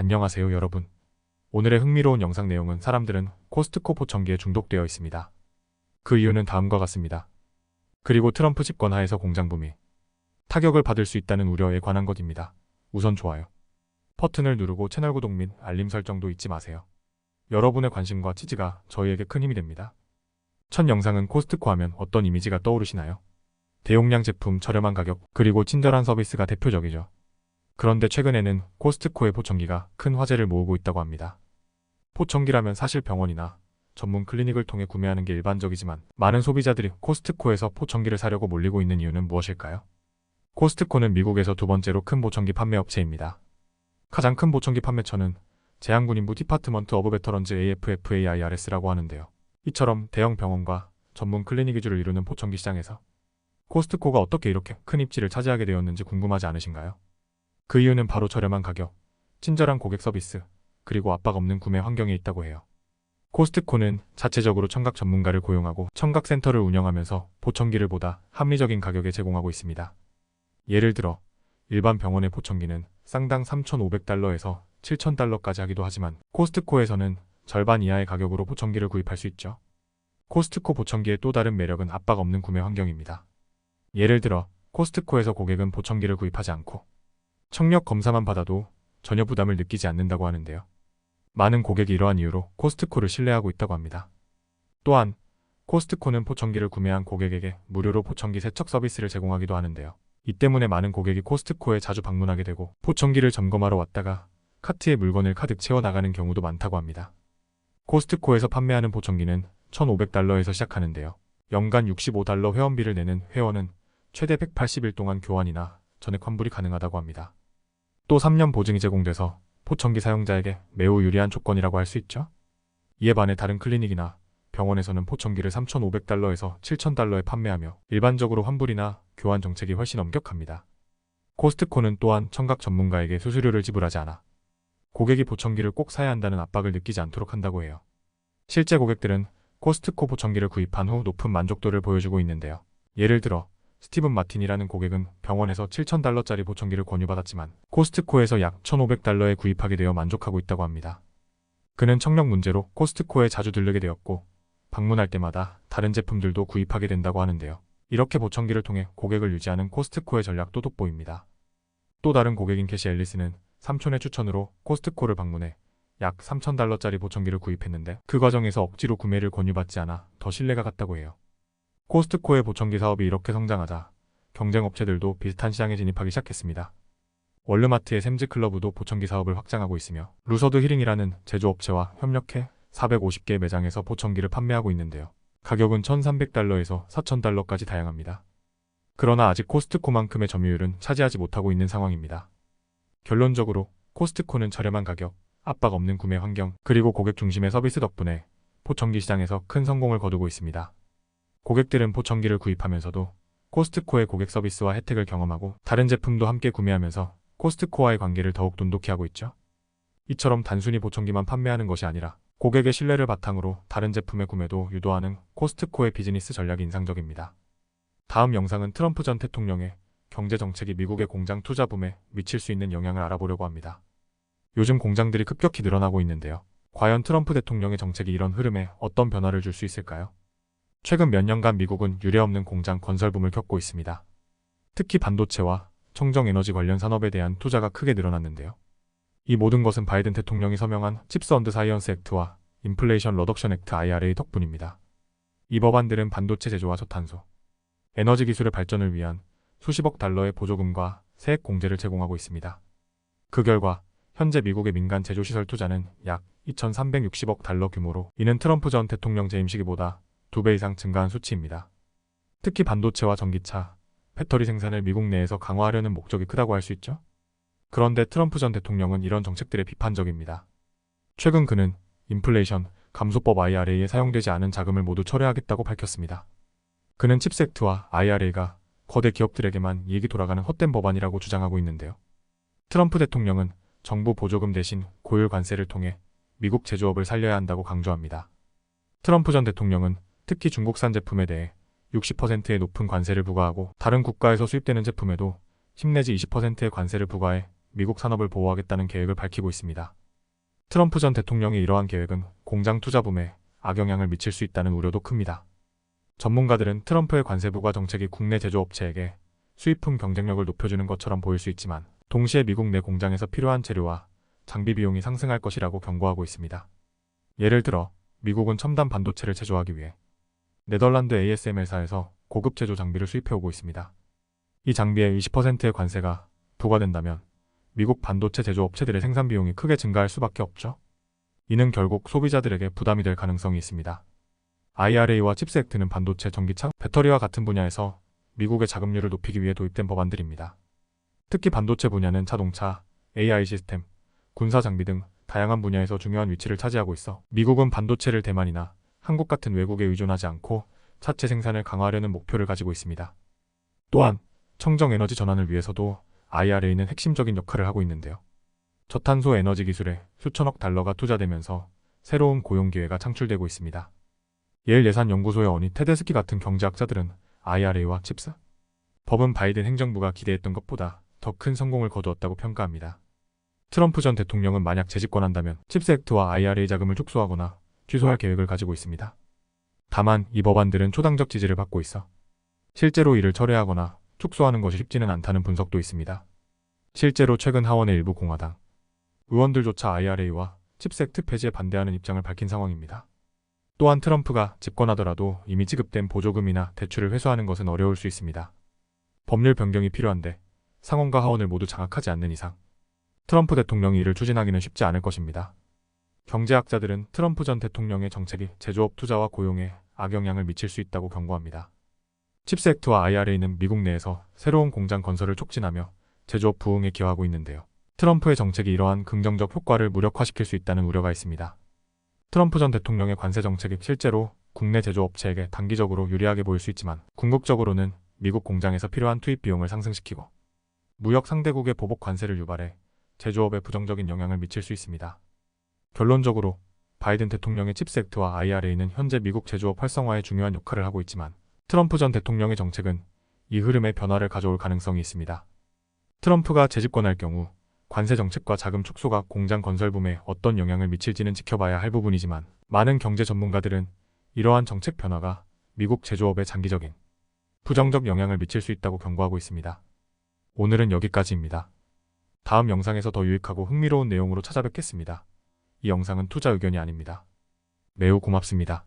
안녕하세요 여러분. 오늘의 흥미로운 영상 내용은 사람들은 코스트코 포청기에 중독되어 있습니다. 그 이유는 다음과 같습니다. 그리고 트럼프 집권 하에서 공장 붐이 타격을 받을 수 있다는 우려에 관한 것입니다. 우선 좋아요 버튼을 누르고 채널 구독 및 알림 설정도 잊지 마세요. 여러분의 관심과 지지가 저희에게 큰 힘이 됩니다. 첫 영상은 코스트코 하면 어떤 이미지가 떠오르시나요? 대용량 제품, 저렴한 가격, 그리고 친절한 서비스가 대표적이죠. 그런데 최근에는 코스트코의 포청기가 큰 화제를 모으고 있다고 합니다. 포청기라면 사실 병원이나 전문 클리닉을 통해 구매하는 게 일반적이지만 많은 소비자들이 코스트코에서 포청기를 사려고 몰리고 있는 이유는 무엇일까요? 코스트코는 미국에서 두 번째로 큰 포청기 판매 업체입니다. 가장 큰 포청기 판매처는 제한군인부 디파트먼트 오브 베터런즈 AFFAIRS라고 하는데요. 이처럼 대형 병원과 전문 클리닉 위주를 이루는 포청기 시장에서 코스트코가 어떻게 이렇게 큰 입지를 차지하게 되었는지 궁금하지 않으신가요? 그 이유는 바로 저렴한 가격, 친절한 고객 서비스, 그리고 압박 없는 구매 환경에 있다고 해요. 코스트코는 자체적으로 청각 전문가를 고용하고 청각센터를 운영하면서 포청기를 보다 합리적인 가격에 제공하고 있습니다. 예를 들어 일반 병원의 포청기는 쌍당 3,500달러에서 7,000달러까지 하기도 하지만 코스트코에서는 절반 이하의 가격으로 포청기를 구입할 수 있죠. 코스트코 포청기의 또 다른 매력은 압박 없는 구매 환경입니다. 예를 들어 코스트코에서 고객은 포청기를 구입하지 않고 청력 검사만 받아도 전혀 부담을 느끼지 않는다고 하는데요. 많은 고객이 이러한 이유로 코스트코를 신뢰하고 있다고 합니다. 또한 코스트코는 포청기를 구매한 고객에게 무료로 포청기 세척 서비스를 제공하기도 하는데요. 이 때문에 많은 고객이 코스트코에 자주 방문하게 되고 포청기를 점검하러 왔다가 카트에 물건을 가득 채워나가는 경우도 많다고 합니다. 코스트코에서 판매하는 포청기는 1,500달러에서 시작하는데요. 연간 65달러 회원비를 내는 회원은 최대 180일 동안 교환이나 전액 환불이 가능하다고 합니다. 또 3년 보증이 제공돼서 포청기 사용자에게 매우 유리한 조건이라고 할 수 있죠. 이에 반해 다른 클리닉이나 병원에서는 포청기를 3,500달러에서 7,000달러에 판매하며 일반적으로 환불이나 교환 정책이 훨씬 엄격합니다. 코스트코는 또한 청각 전문가에게 수수료를 지불하지 않아 고객이 포청기를 꼭 사야 한다는 압박을 느끼지 않도록 한다고 해요. 실제 고객들은 코스트코 포청기를 구입한 후 높은 만족도를 보여주고 있는데요. 예를 들어 스티븐 마틴이라는 고객은 병원에서 7,000달러짜리 포청기를 권유받았지만 코스트코에서 약 1,500달러에 구입하게 되어 만족하고 있다고 합니다. 그는 청력 문제로 코스트코에 자주 들르게 되었고 방문할 때마다 다른 제품들도 구입하게 된다고 하는데요. 이렇게 포청기를 통해 고객을 유지하는 코스트코의 전략도 돋보입니다. 또 다른 고객인 캐시 앨리스는 삼촌의 추천으로 코스트코를 방문해 약 3,000달러짜리 포청기를 구입했는데 그 과정에서 억지로 구매를 권유받지 않아 더 신뢰가 갔다고 해요. 코스트코의 포청기 사업이 이렇게 성장하자 경쟁 업체들도 비슷한 시장에 진입하기 시작했습니다. 월르마트의 샘즈클러브도 포청기 사업을 확장하고 있으며 루서드 히링이라는 제조업체와 협력해 450개의 매장에서 포청기를 판매하고 있는데요. 가격은 1,300달러에서 4,000달러까지 다양합니다. 그러나 아직 코스트코만큼의 점유율은 차지하지 못하고 있는 상황입니다. 결론적으로 코스트코는 저렴한 가격, 압박 없는 구매 환경, 그리고 고객 중심의 서비스 덕분에 포청기 시장에서 큰 성공을 거두고 있습니다. 고객들은 포청기를 구입하면서도 코스트코의 고객 서비스와 혜택을 경험하고 다른 제품도 함께 구매하면서 코스트코와의 관계를 더욱 돈독히 하고 있죠. 이처럼 단순히 포청기만 판매하는 것이 아니라 고객의 신뢰를 바탕으로 다른 제품의 구매도 유도하는 코스트코의 비즈니스 전략이 인상적입니다. 다음 영상은 트럼프 전 대통령의 경제 정책이 미국의 공장 투자 붐에 미칠 수 있는 영향을 알아보려고 합니다. 요즘 공장들이 급격히 늘어나고 있는데요. 과연 트럼프 대통령의 정책이 이런 흐름에 어떤 변화를 줄 수 있을까요? 최근 몇 년간 미국은 유례없는 공장 건설 붐을 겪고 있습니다. 특히 반도체와 청정에너지 관련 산업에 대한 투자가 크게 늘어났는데요. 이 모든 것은 바이든 대통령이 서명한 칩스 언드 사이언스 액트와 인플레이션 러덕션 액트 IRA 덕분입니다. 이 법안들은 반도체 제조와 저탄소, 에너지 기술의 발전을 위한 수십억 달러의 보조금과 세액 공제를 제공하고 있습니다. 그 결과 현재 미국의 민간 제조시설 투자는 약 2,360억 달러 규모로 이는 트럼프 전 대통령 재임 시기보다 2배 이상 증가한 수치입니다. 특히 반도체와 전기차, 배터리 생산을 미국 내에서 강화하려는 목적이 크다고 할 수 있죠. 그런데 트럼프 전 대통령은 이런 정책들에 비판적입니다. 최근 그는 인플레이션 감소법 IRA에 사용되지 않은 자금을 모두 철회하겠다고 밝혔습니다. 그는 칩스 액트와 IRA가 거대 기업들에게만 이익이 돌아가는 헛된 법안이라고 주장하고 있는데요. 트럼프 대통령은 정부 보조금 대신 고율 관세를 통해 미국 제조업을 살려야 한다고 강조합니다. 트럼프 전 대통령은 특히 중국산 제품에 대해 60%의 높은 관세를 부과하고 다른 국가에서 수입되는 제품에도 10 내지 20%의 관세를 부과해 미국 산업을 보호하겠다는 계획을 밝히고 있습니다. 트럼프 전 대통령의 이러한 계획은 공장 투자 붐에 악영향을 미칠 수 있다는 우려도 큽니다. 전문가들은 트럼프의 관세 부과 정책이 국내 제조업체에게 수입품 경쟁력을 높여주는 것처럼 보일 수 있지만 동시에 미국 내 공장에서 필요한 재료와 장비 비용이 상승할 것이라고 경고하고 있습니다. 예를 들어 미국은 첨단 반도체를 제조하기 위해 네덜란드 ASML사에서 고급 제조 장비를 수입해오고 있습니다. 이 장비에 20%의 관세가 부과된다면 미국 반도체 제조업체들의 생산 비용이 크게 증가할 수밖에 없죠. 이는 결국 소비자들에게 부담이 될 가능성이 있습니다. IRA와 칩스 액트는 반도체, 전기차, 배터리와 같은 분야에서 미국의 자금률을 높이기 위해 도입된 법안들입니다. 특히 반도체 분야는 자동차, AI 시스템, 군사 장비 등 다양한 분야에서 중요한 위치를 차지하고 있어 미국은 반도체를 대만이나 한국 같은 외국에 의존하지 않고 자체 생산을 강화하려는 목표를 가지고 있습니다. 또한 청정 에너지 전환을 위해서도 IRA는 핵심적인 역할을 하고 있는데요. 저탄소 에너지 기술에 수천억 달러가 투자되면서 새로운 고용 기회가 창출되고 있습니다. 예일 예산연구소의 어니 테데스키 같은 경제학자들은 IRA와 칩스 법은 바이든 행정부가 기대했던 것보다 더 큰 성공을 거두었다고 평가합니다. 트럼프 전 대통령은 만약 재집권한다면 칩스 액트와 IRA 자금을 축소하거나 취소할 계획을 가지고 있습니다. 다만 이 법안들은 초당적 지지를 받고 있어 실제로 이를 철회하거나 축소하는 것이 쉽지는 않다는 분석도 있습니다. 실제로 최근 하원의 일부 공화당 의원들조차 IRA와 칩스 액트 폐지에 반대하는 입장을 밝힌 상황입니다. 또한 트럼프가 집권하더라도 이미 지급된 보조금이나 대출을 회수하는 것은 어려울 수 있습니다. 법률 변경이 필요한데 상원과 하원을 모두 장악하지 않는 이상 트럼프 대통령이 이를 추진하기는 쉽지 않을 것입니다. 경제학자들은 트럼프 전 대통령의 정책이 제조업 투자와 고용에 악영향을 미칠 수 있다고 경고합니다. 칩스 액트와 IRA는 미국 내에서 새로운 공장 건설을 촉진하며 제조업 부흥에 기여하고 있는데요. 트럼프의 정책이 이러한 긍정적 효과를 무력화시킬 수 있다는 우려가 있습니다. 트럼프 전 대통령의 관세 정책이 실제로 국내 제조업체에게 단기적으로 유리하게 보일 수 있지만 궁극적으로는 미국 공장에서 필요한 투입 비용을 상승시키고 무역 상대국의 보복 관세를 유발해 제조업에 부정적인 영향을 미칠 수 있습니다. 결론적으로 바이든 대통령의 칩스 액트와 IRA는 현재 미국 제조업 활성화에 중요한 역할을 하고 있지만 트럼프 전 대통령의 정책은 이 흐름에 변화를 가져올 가능성이 있습니다. 트럼프가 재집권할 경우 관세 정책과 자금 축소가 공장 건설 붐에 어떤 영향을 미칠지는 지켜봐야 할 부분이지만 많은 경제 전문가들은 이러한 정책 변화가 미국 제조업에 장기적인 부정적 영향을 미칠 수 있다고 경고하고 있습니다. 오늘은 여기까지입니다. 다음 영상에서 더 유익하고 흥미로운 내용으로 찾아뵙겠습니다. 이 영상은 투자 의견이 아닙니다. 매우 고맙습니다.